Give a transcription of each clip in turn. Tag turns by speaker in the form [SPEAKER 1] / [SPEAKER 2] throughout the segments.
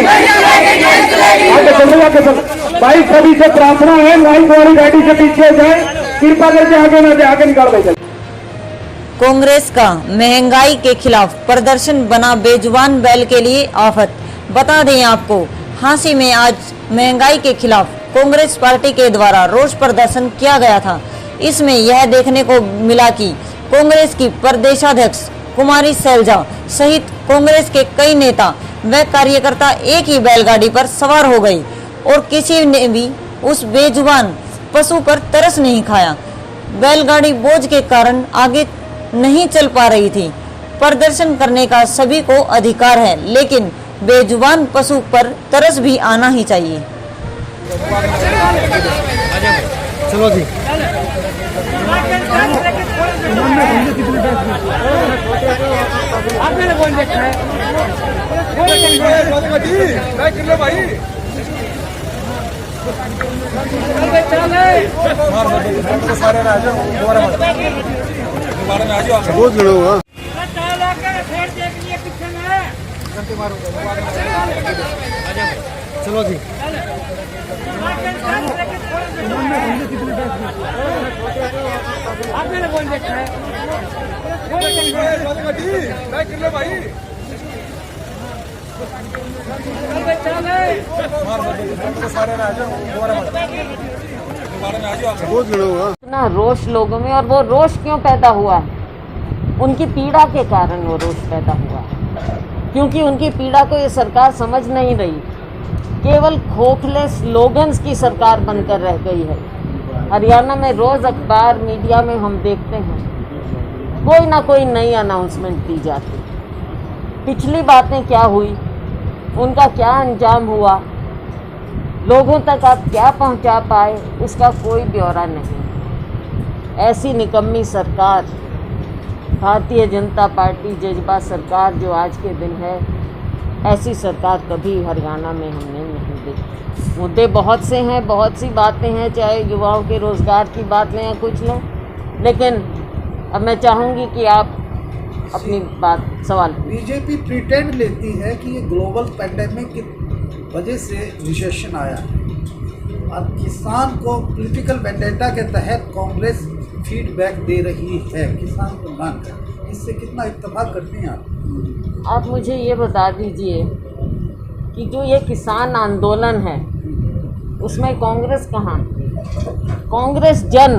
[SPEAKER 1] आगे चलो आगे चलो भाई, सभी से प्रार्थना है लाइन वाली गाड़ी से पीछे जाए, कृपा करके आगे ना जाए, आगे निकाल भाई।
[SPEAKER 2] कांग्रेस का महंगाई के खिलाफ प्रदर्शन बना बेजुबान बैल के लिए आफत। बता दें आपको, झांसी में आज महंगाई के खिलाफ कांग्रेस पार्टी के द्वारा रोष प्रदर्शन किया गया था। इसमें यह देखने को मिला कि कांग्रेस की प्रदेशाध्यक्ष कुमारी शैलजा सहित कांग्रेस के कई नेता व कार्यकर्ता एक ही बैलगाड़ी पर सवार हो गए और किसी ने भी उस बेजुबान पशु पर तरस नहीं खाया। बैलगाड़ी बोझ के कारण आगे नहीं चल पा रही थी। प्रदर्शन करने का सभी को अधिकार है, लेकिन बेजुबान पशु पर तरस भी आना ही चाहिए।
[SPEAKER 3] चलो जी। बहुत लड़ा हुआ चलो जी।
[SPEAKER 2] इतना रोष लोगों में, और वो रोष क्यों पैदा हुआ है? उनकी पीड़ा के कारण वो रोष पैदा हुआ है, क्योंकि उनकी पीड़ा को ये सरकार समझ नहीं रही। केवल खोखले स्लोगन्स की सरकार बनकर रह गई है। हरियाणा में रोज अखबार मीडिया में हम देखते हैं कोई ना कोई नई अनाउंसमेंट दी जाती। पिछली बातें क्या हुई, उनका क्या अंजाम हुआ, लोगों तक आप क्या पहुंचा पाए, उसका कोई ब्यौरा नहीं। ऐसी निकम्मी सरकार, भारतीय जनता पार्टी जज्बा सरकार जो आज के दिन है, ऐसी सरकार कभी हरियाणा में हमने नहीं देखी। मुद्दे बहुत से हैं, बहुत सी बातें हैं, चाहे युवाओं के रोजगार की बात लें या कुछ लें, लेकिन अब मैं चाहूँगी कि आप अपनी बात सवाल।
[SPEAKER 4] बीजेपी प्रिटेंड लेती है कि ये ग्लोबल पैंडेमिक की वजह से रिसेशन आया और किसान को पॉलिटिकल वेंडेटा के तहत कांग्रेस फीडबैक दे रही है किसान को मानकर। इससे कितना इत्तेफाक करते हैं आप
[SPEAKER 2] मुझे ये बता दीजिए कि जो ये किसान आंदोलन है उसमें कांग्रेस कहाँ? कांग्रेस जन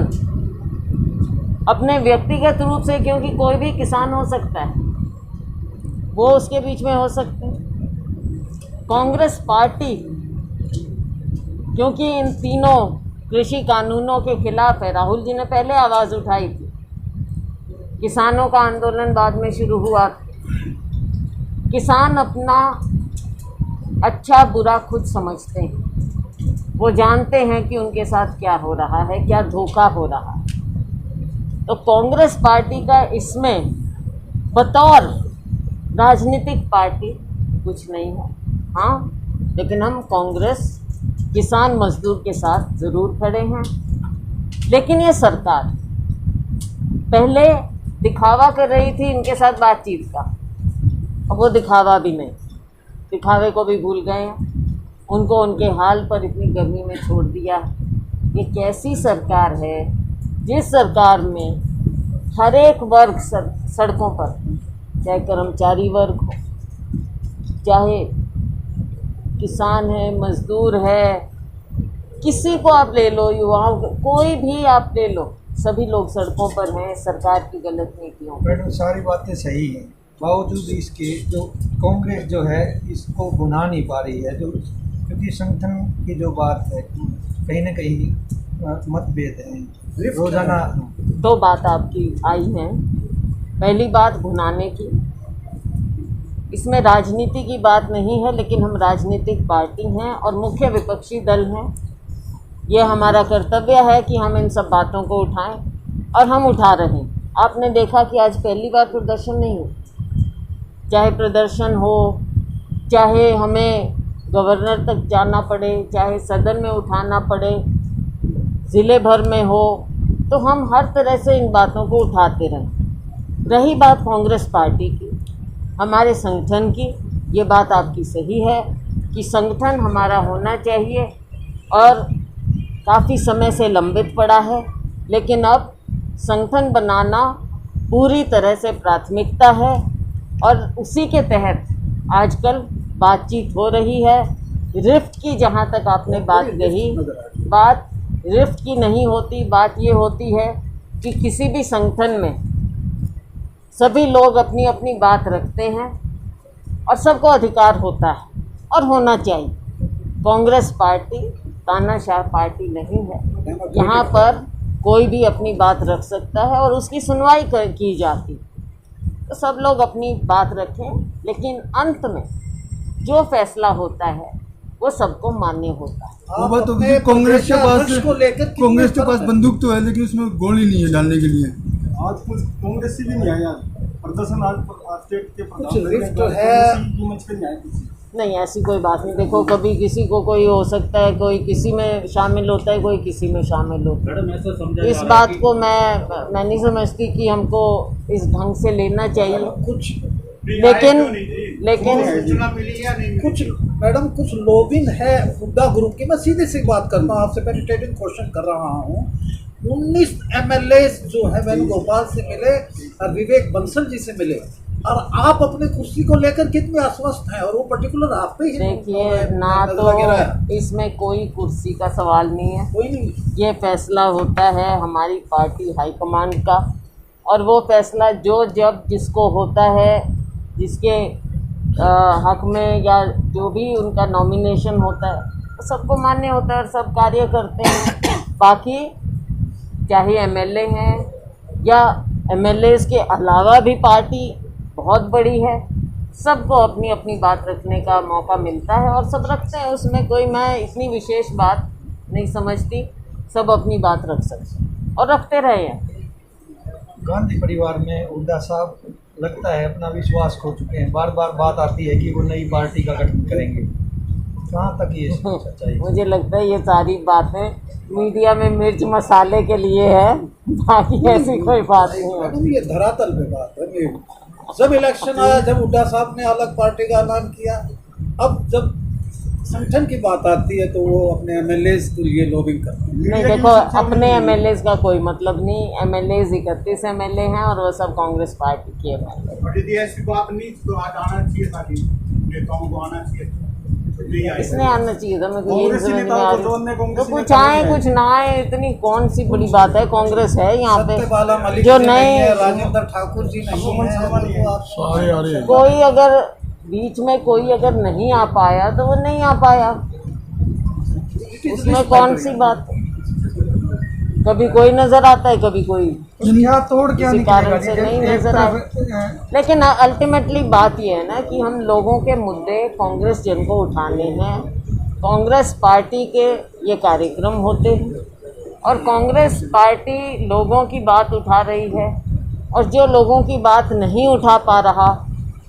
[SPEAKER 2] अपने व्यक्तिगत रूप से, क्योंकि कोई भी किसान हो सकता है, वो उसके बीच में हो सकते हैं। कांग्रेस पार्टी क्योंकि इन तीनों कृषि कानूनों के खिलाफ है। राहुल जी ने पहले आवाज़ उठाई थी, किसानों का आंदोलन बाद में शुरू हुआ। किसान अपना अच्छा बुरा खुद समझते हैं, वो जानते हैं कि उनके साथ क्या हो रहा है, क्या धोखा हो रहा है। तो कांग्रेस पार्टी का इसमें बतौर राजनीतिक पार्टी कुछ नहीं है। हाँ, लेकिन हम कांग्रेस किसान मजदूर के साथ ज़रूर खड़े हैं। लेकिन ये सरकार पहले दिखावा कर रही थी इनके साथ बातचीत का, अब वो दिखावा भी नहीं, दिखावे को भी भूल गए हैं। उनको उनके हाल पर इतनी गर्मी में छोड़ दिया। ये कैसी सरकार है जिस सरकार में हर एक वर्ग सड़कों पर, चाहे कर्मचारी वर्ग हो, चाहे किसान है, मजदूर है, किसी को आप ले लो, युवाओं को, कोई भी आप ले लो, सभी लोग सड़कों पर हैं सरकार की गलत नीतियों।
[SPEAKER 3] मैडम सारी बातें सही हैं, बावजूद इसके जो कांग्रेस जो है इसको भुना नहीं पा रही है, जो क्योंकि संगठन की जो बात है कहीं ना कहीं मतभेद हैं रोजाना।
[SPEAKER 2] दो बात आपकी आई हैं। पहली बात भुनाने की, इसमें राजनीति की बात नहीं है, लेकिन हम राजनीतिक पार्टी हैं और मुख्य विपक्षी दल हैं। ये हमारा कर्तव्य है कि हम इन सब बातों को उठाएं, और हम उठा रहे हैं। आपने देखा कि आज पहली बार प्रदर्शन नहीं हो, चाहे प्रदर्शन हो, चाहे हमें गवर्नर तक जाना पड़े, चाहे सदन में उठाना पड़े, ज़िले भर में हो, तो हम हर तरह से इन बातों को उठाते रहें। रही बात कांग्रेस पार्टी की, हमारे संगठन की, ये बात आपकी सही है कि संगठन हमारा होना चाहिए और काफ़ी समय से लंबित पड़ा है, लेकिन अब संगठन बनाना पूरी तरह से प्राथमिकता है और उसी के तहत आजकल बातचीत हो रही है। रिफ्ट की जहाँ तक आपने बात कही, बात रिफ्ट की नहीं होती, बात ये होती है कि किसी भी संगठन में सभी लोग अपनी अपनी बात रखते हैं और सबको अधिकार होता है और होना चाहिए। कांग्रेस पार्टी तानाशाह पार्टी नहीं है, यहाँ पर कोई भी अपनी बात रख सकता है और उसकी सुनवाई की जाती, तो सब लोग अपनी बात रखें, लेकिन अंत में जो फैसला होता है वो सबको मान्य होता है।
[SPEAKER 5] वो बात तो कांग्रेस के पास बंदूक तो है, लेकिन उसमें गोली नहीं है डालने के लिए।
[SPEAKER 6] आज कुछ कांग्रेस से भी नहीं आया प्रदर्शन, आज स्टेट के
[SPEAKER 4] रिफ्ट तो है
[SPEAKER 2] नहीं, ऐसी कोई बात नहीं। देखो, कभी किसी को कोई हो सकता है, कोई किसी में शामिल होता है, कोई किसी में शामिल होता है। इस बात को मैं नहीं समझती कि हमको इस ढंग से लेना चाहिए।
[SPEAKER 4] कुछ
[SPEAKER 2] लेकिन
[SPEAKER 4] सूचना मिली या नहीं? कुछ मैडम, कुछ लॉबिंग है हुड्डा ग्रुप की। मैं सीधे सी बात करता हूँ, आपसे पेनिट्रेटिंग क्वेश्चन कर रहा हूँ। 19 MLA जो है वेणुगोपाल से मिले और विवेक बंसल जी से मिले, और आप अपने कुर्सी को लेकर कितने आश्वस्त हैं, और वो पर्टिकुलर आप पे ही
[SPEAKER 2] देखिए ना, तो इसमें कोई कुर्सी का सवाल नहीं है,
[SPEAKER 4] कोई नहीं।
[SPEAKER 2] ये फैसला होता है हमारी पार्टी हाईकमांड का, और वो फैसला जो जब जिसको होता है, जिसके हक में या जो भी उनका नॉमिनेशन होता है, तो सबको मान्य होता है और सब कार्य करते हैं। बाकी चाहे MLA हैं या MLAs के अलावा भी पार्टी बहुत बड़ी है, सबको अपनी अपनी बात रखने का मौका मिलता है और सब रखते हैं। उसमें कोई मैं इतनी विशेष बात नहीं समझती, सब अपनी बात रख सकते हैं और रखते रहे हैं।
[SPEAKER 3] गांधी परिवार में हुड्डा साहब लगता है अपना विश्वास खो चुके हैं। बार बार बात आती है कि वो नई पार्टी का गठन करेंगे, कहाँ तक ये सच्चाई?
[SPEAKER 2] मुझे लगता है ये सारी बातें मीडिया में मिर्च मसाले के लिए है, बाकी ऐसी कोई बात नहीं है।
[SPEAKER 4] मैडम, ये धरातल पे बात है। जब इलेक्शन आया, जब हुड्डा साहब ने अलग पार्टी का ऐलान किया, अब जब संगठन की बात आती है तो वो अपने MLAs के लिए लॉबिंग करते हैं।
[SPEAKER 2] नहीं, देखो, अपने MLAs का कोई मतलब नहीं। MLAs 31 MLA हैं और वो सब कांग्रेस पार्टी के MLA।
[SPEAKER 6] ऐसी बात नहीं तो आज आना चाहिए था, नेताओं को आना चाहिए था।
[SPEAKER 2] इसने आना चाहिए था, मैं
[SPEAKER 6] कांग्रेस नेताओं को जोड़ने,
[SPEAKER 2] तो कुछ आए कुछ ना आए, इतनी कौन सी बड़ी बात है। कांग्रेस है यहाँ पे,
[SPEAKER 4] सत्यपाला मलिक
[SPEAKER 2] जो
[SPEAKER 4] जी
[SPEAKER 2] नए
[SPEAKER 4] नहीं है, राजेंद्र ठाकुर जी नहीं है,
[SPEAKER 2] कोई अगर बीच में कोई अगर नहीं आ पाया तो वो नहीं आ पाया, उसमें कौन सी बात है। कभी कोई नजर आता है, कभी कोई
[SPEAKER 3] तोड़ क्या
[SPEAKER 2] किसी कारण से नहीं नजर आए। लेकिन अल्टीमेटली बात ये है ना कि हम लोगों के मुद्दे कांग्रेस जिनको उठाने हैं, कांग्रेस पार्टी के ये कार्यक्रम होते हैं और कांग्रेस पार्टी लोगों की बात उठा रही है, और जो लोगों की बात नहीं उठा पा रहा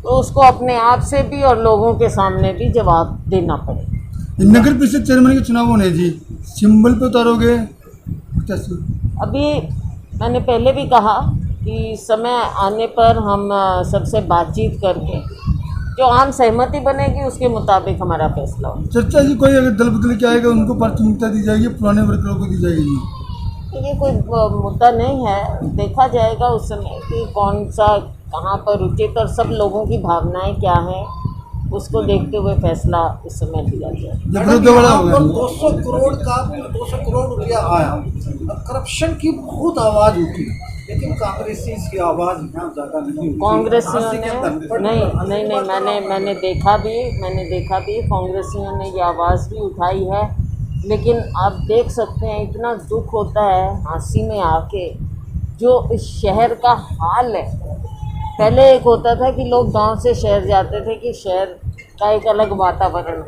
[SPEAKER 2] तो उसको अपने आप से भी और लोगों के सामने भी जवाब देना पड़ेगा।
[SPEAKER 5] नगर परिषद चेयरमैन के चुनाव होने जी, सिंबल पे उतारोगे?
[SPEAKER 2] अभी मैंने पहले भी कहा कि समय आने पर हम सबसे बातचीत करके जो आम सहमति बनेगी उसके मुताबिक हमारा फैसला होगा।
[SPEAKER 5] चर्चा जी, कोई अगर दल बदल के आएगा उनको प्राथमिकता दी जाएगी, पुराने वर्करों को दी जाएगी?
[SPEAKER 2] ये कोई मुद्दा नहीं है, देखा जाएगा उस समय कि कौन सा कहाँ पर उचित और सब लोगों की भावनाएं क्या हैं, उसको देखते हुए फैसला उस समय लिया जाए।
[SPEAKER 4] 200 करोड़ रुपया आया और करप्शन की बहुत आवाज़ उठी, लेकिन कांग्रेसी की आवाज़ यहाँ ज़्यादा नहीं उठी।
[SPEAKER 2] कांग्रेसियों ने नहीं, मैंने देखा भी कांग्रेसियों ने ये आवाज़ भी उठाई है, लेकिन आप देख सकते हैं इतना दुख होता है हाँसी में आके जो इस शहर का हाल है। पहले एक होता था कि लोग गांव से शहर जाते थे कि शहर का एक अलग वातावरण,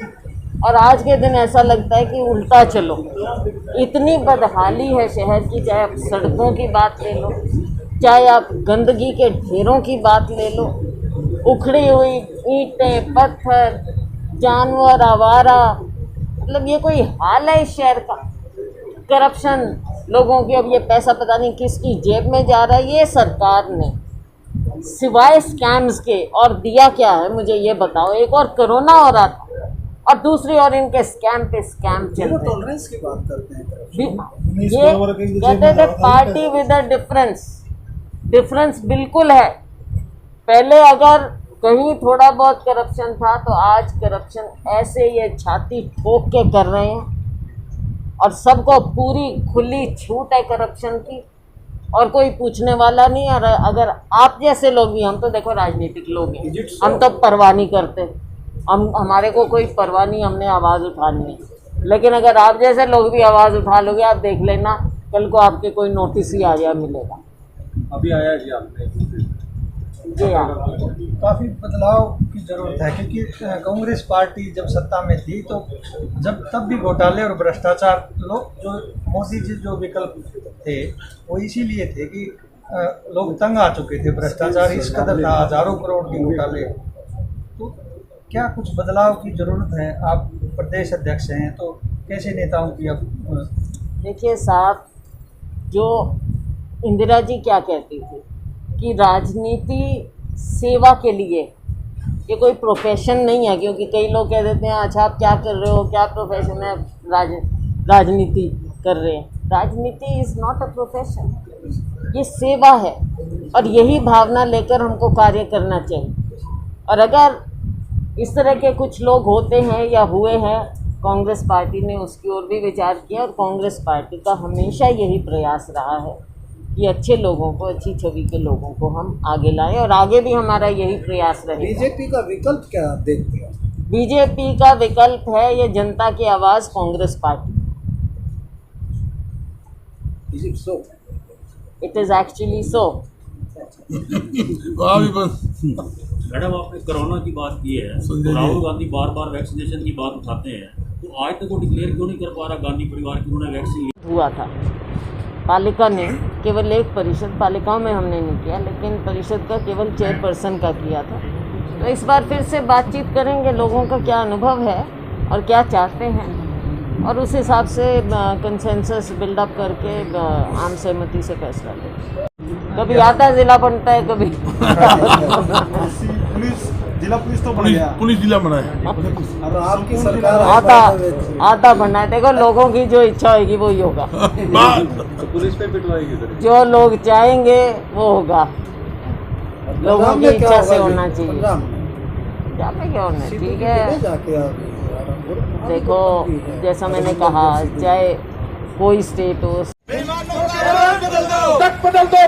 [SPEAKER 2] और आज के दिन ऐसा लगता है कि उल्टा चलो। इतनी बदहाली है शहर की, चाहे आप सड़कों की बात ले लो, चाहे आप गंदगी के ढेरों की बात ले लो, उखड़ी हुई ईंटें, पत्थर, जानवर, आवारा, मतलब ये कोई हाल है इस शहर का। करप्शन, लोगों की अब ये पैसा पता नहीं किसकी जेब में जा रहा है। ये सरकार ने सिवाय स्कैम्स के और दिया क्या है, मुझे ये बताओ। एक और कोरोना हो रहा था, और दूसरी ओर इनके स्कैम पे स्कैम चल
[SPEAKER 4] जीरो
[SPEAKER 2] रहे हैं।
[SPEAKER 4] टॉलरेंस की बात करते हैं
[SPEAKER 2] ये कहते थे पार्टी विद अ डिफरेंस बिल्कुल है। पहले अगर कहीं थोड़ा बहुत करप्शन था तो आज करप्शन ऐसे ये छाती ठोक के कर रहे हैं और सबको पूरी खुली छूट है करप्शन की और कोई पूछने वाला नहीं। और अगर आप जैसे लोग भी, हम तो देखो राजनीतिक लोग हैं, हम तो परवाह नहीं करते, हमारे को कोई परवाह नहीं, हमने आवाज़ उठानी है। लेकिन अगर आप जैसे लोग भी आवाज़ उठा लोगे, आप देख लेना कल को आपके कोई नोटिस ही आ जाए मिलेगा।
[SPEAKER 6] अभी आया जी आपने
[SPEAKER 2] जी हाँ,
[SPEAKER 3] काफ़ी बदलाव की ज़रूरत है, क्योंकि कांग्रेस पार्टी जब सत्ता में थी तो तब भी घोटाले और भ्रष्टाचार जो मोदी जी जो विकल्प थे वो इसीलिए थे कि लोग तंग आ चुके थे, भ्रष्टाचार इस कदर था, हजारों करोड़ के घोटाले। तो क्या कुछ बदलाव की ज़रूरत है? आप प्रदेश अध्यक्ष हैं तो कैसे नेताओं की अब
[SPEAKER 2] देखिए साहब, जो इंदिरा जी क्या कहती थी कि राजनीति सेवा के लिए, ये कोई प्रोफेशन नहीं है। क्योंकि कई लोग कह देते हैं अच्छा आप क्या कर रहे हो, क्या प्रोफेशन है, राजनीति कर रहे हैं। राजनीति इज़ नॉट अ प्रोफेशन, ये सेवा है और यही भावना लेकर हमको कार्य करना चाहिए। और अगर इस तरह के कुछ लोग होते हैं या हुए हैं, कांग्रेस पार्टी ने उसकी ओर भी विचार किया और कांग्रेस पार्टी का हमेशा यही प्रयास रहा है कि अच्छे लोगों को, अच्छी छवि के लोगों को हम आगे लाएं और आगे भी हमारा यही प्रयास रहेगा।
[SPEAKER 4] बीजेपी का विकल्प क्या देखते हैं?
[SPEAKER 2] बीजेपी का विकल्प है ये जनता की आवाज़ Congress party.
[SPEAKER 4] Is it so?
[SPEAKER 2] It is actually so.
[SPEAKER 7] Madam आपने कोरोना की बात की है तो राहुल गांधी बार बार वैक्सीनेशन की बात उठाते हैं, तो आज तक वो डिक्लेयर क्यों नहीं कर पा रहा गांधी परिवार की उन्होंने वैक्सीन
[SPEAKER 2] हुआ था पालिका ने, केवल एक परिषद, पालिकाओं में हमने नहीं किया, लेकिन परिषद का केवल चेयरपर्सन का किया था। तो इस बार फिर से बातचीत करेंगे, लोगों का क्या अनुभव है और क्या चाहते हैं, और उस हिसाब से कंसेंसस बिल्डअप करके आम सहमति से फैसला लेंगे। कभी आधा जिला बनता है, कभी
[SPEAKER 6] पुलिस जिला पुलिस तो बन गया,
[SPEAKER 5] पुलिस जिला बना है।
[SPEAKER 4] अब आपकी सरकार
[SPEAKER 2] आधा बनना है। देखो लोगों की जो इच्छा होगी वो ही होगा,
[SPEAKER 6] तो पुलिस पे पिटवाएगी सर।
[SPEAKER 2] जो लोग चाहेंगे वो होगा, लोगों की इच्छा से होना चाहिए। क्या पे क्या होना है, ठीक है।
[SPEAKER 4] जाके
[SPEAKER 2] देखो जैसा मैंने कहा, चाहे कोई स्टेट हो,
[SPEAKER 1] बदल दो